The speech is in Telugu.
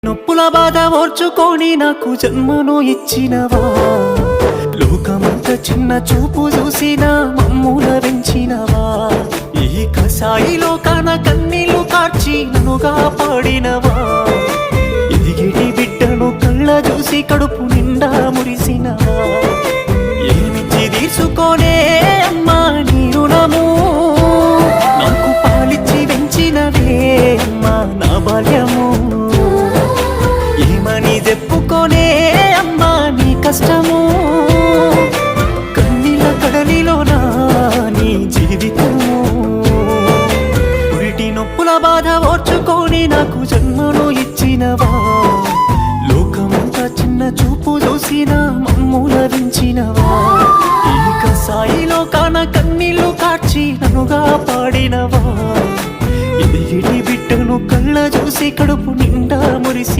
నొప్పుల బాధ ఓర్చుకొని నాకు జన్మను ఇచ్చినవా, లోకమంత చిన్న చూపు చూసినా మమ్ముల పెంచినవా, ఈ కసాయిలో కాన కన్నీళ్లు కార్చి నన్నుగా పాడినవా, ఎదిగిటి బిడ్డను కళ్ళ చూసి కడుపు నిండా మురిసినవా, ఏమిచ్చి తీసుకోనే అమ్మా నీ రుణము, నాకు పాలిచ్చి పెంచినవే అమ్మా నా బాల్యము, ఏమని చెప్పుకోనే అమ్మా నీ కష్టము, కన్నీళ్ళ కడలిలోనా నీ జీవితము, పురిటి నొప్పుల బాధ ఓర్చుకొని నాకు జన్మను ఇచ్చినవా, లోకమంతా చిన్న చూపు చూసినా మమ్ముల పెంచినవా, ఈ కసాయిలో కాన కన్నీళ్లు కార్చి నన్నుగా పాడినవా, ఎదిగిటి బిడ్డను కళ్ళ చూసి కడుపు నిండా మురిసి